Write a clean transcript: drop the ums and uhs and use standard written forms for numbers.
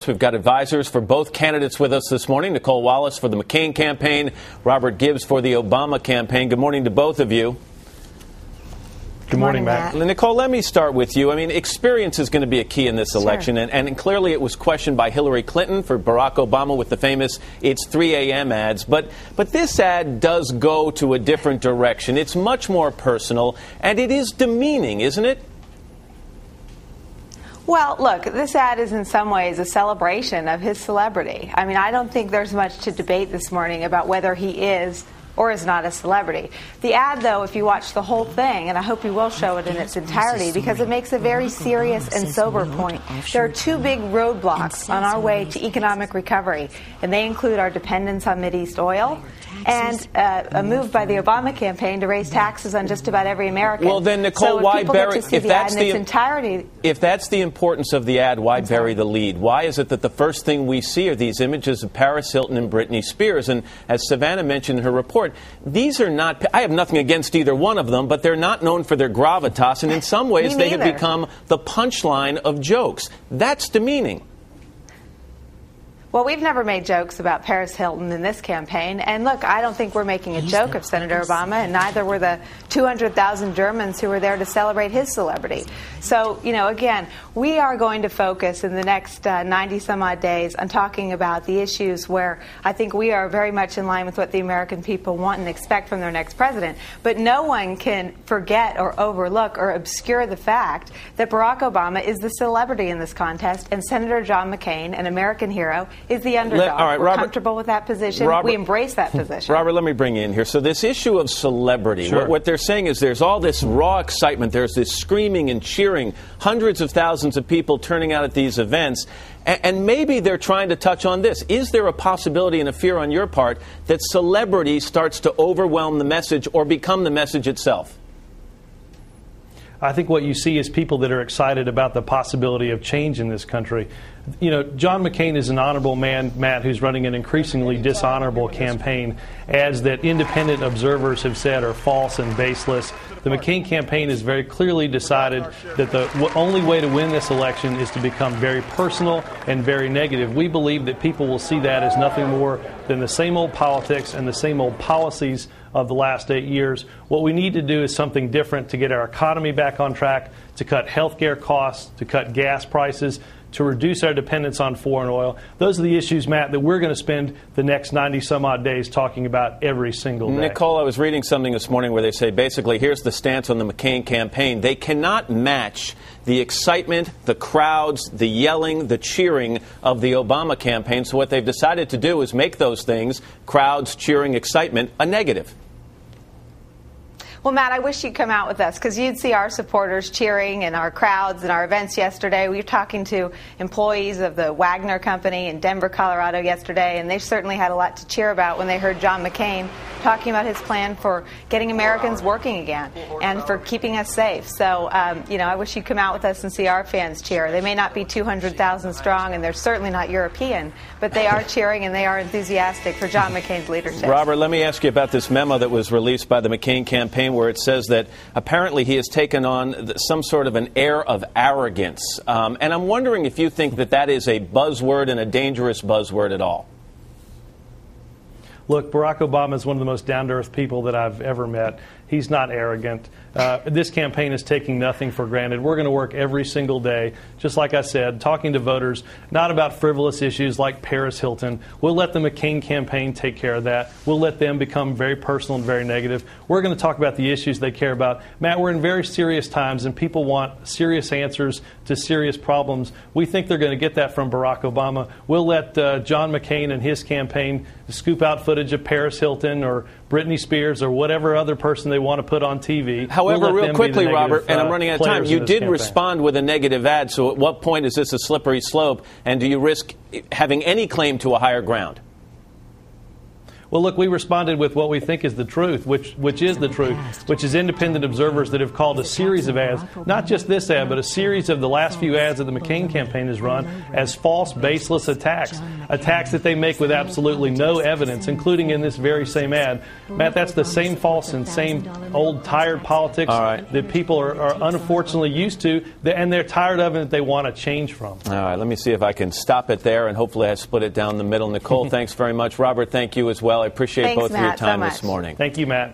We've got advisors for both candidates with us this morning. Nicole Wallace for the McCain campaign, Robert Gibbs for the Obama campaign. Good morning to both of you. Good morning, Matt. Nicole, let me start with you. I mean, experience is going to be a key in this election, and clearly it was questioned by Hillary Clinton for Barack Obama with the famous "It's 3 a.m." ads. But this ad does go to a different direction. It's much more personal, and it is demeaning, isn't it? Well, look, this ad is in some ways a celebration of his celebrity. I mean, I don't think there's much to debate this morning about whether he is or is not a celebrity. The ad, though, if you watch the whole thing, and I hope you will show it in its entirety, because it makes a very serious and sober point. There are two big roadblocks on our way to economic recovery, and they include our dependence on Mideast oil and a move by the Obama campaign to raise taxes on just about every American. Well, then, Nicole, why bury if that's the entirety? If that's the importance of the ad, why bury the lead? Why is it that the first thing we see are these images of Paris Hilton and Britney Spears? And as Savannah mentioned in her report, these are not, I have nothing against either one of them, but they're not known for their gravitas, and in some ways they have become the punchline of jokes. That's demeaning. Well, we've never made jokes about Paris Hilton in this campaign. And look, I don't think we're making a joke of Senator Obama, and neither were the 200,000 Germans who were there to celebrate his celebrity. So, you know, again, we are going to focus in the next 90-some-odd days on talking about the issues where I think we are very much in line with what the American people want and expect from their next president. But no one can forget or overlook or obscure the fact that Barack Obama is the celebrity in this contest, and Senator John McCain, an American hero, is the underdog. All right, We're Robert, comfortable with that position. We embrace that position. Robert, let me bring you in here. So this issue of celebrity, what they're saying is there's all this raw excitement. There's this screaming and cheering, hundreds of thousands of people turning out at these events. And maybe they're trying to touch on this. Is there a possibility and a fear on your part that celebrity starts to overwhelm the message or become the message itself? I think what you see is people that are excited about the possibility of change in this country. You know, John McCain is an honorable man, Matt, who's running an increasingly dishonorable campaign. Ads that independent observers have said are false and baseless. The McCain campaign has very clearly decided that the only way to win this election is to become very personal and very negative. We believe that people will see that as nothing more than the same old politics and the same old policies of the last 8 years. What we need to do is something different to get our economy back on track, to cut health care costs, to cut gas prices, to reduce our dependence on foreign oil. Those are the issues, Matt, that we're going to spend the next 90-some-odd days talking about every single day. Nicole, I was reading something this morning where they say basically here's the stance on the McCain campaign. They cannot match the excitement, the crowds, the yelling, the cheering of the Obama campaign. So what they've decided to do is make those things, crowds, cheering, excitement, a negative. Well, Matt, I wish you'd come out with us because you'd see our supporters cheering and our crowds and our events yesterday. We were talking to employees of the Wagner Company in Denver, Colorado yesterday, and they certainly had a lot to cheer about when they heard John McCain talking about his plan for getting Americans working again and for keeping us safe. So, you know, I wish you'd come out with us and see our fans cheer. They may not be 200,000 strong, and they're certainly not European, but they are cheering and they are enthusiastic for John McCain's leadership. Robert, let me ask you about this memo that was released by the McCain campaign where it says that apparently he has taken on some sort of an air of arrogance. And I'm wondering if you think that that is a buzzword and a dangerous buzzword at all. Look, Barack Obama is one of the most down-to-earth people that I've ever met. He's not arrogant. This campaign is taking nothing for granted. We're going to work every single day, just like I said, talking to voters, not about frivolous issues like Paris Hilton. We'll let the McCain campaign take care of that. We'll let them become very personal and very negative. We're going to talk about the issues they care about. Matt, we're in very serious times, and people want serious answers to serious problems. We think they're going to get that from Barack Obama. We'll let John McCain and his campaign scoop out footage of Paris Hilton or Britney Spears or whatever other person they want to put on TV. However, real quickly, Robert, and I'm running out of time, you did respond with a negative ad, so at what point is this a slippery slope, and do you risk having any claim to a higher ground? Well, look, we responded with what we think is the truth, which is the truth, which is independent observers that have called a series of ads, not just this ad, but a series of the last few ads that the McCain campaign has run as false, baseless attacks that they make with absolutely no evidence, including in this very same ad. Matt, that's the same false and same old tired politics that people are unfortunately used to, and they're tired of and that they want to change from. All right, let me see if I can stop it there, and hopefully I split it down the middle. Nicole, thanks very much. Robert, thank you as well. I appreciate both of your time this morning. Thank you, Matt.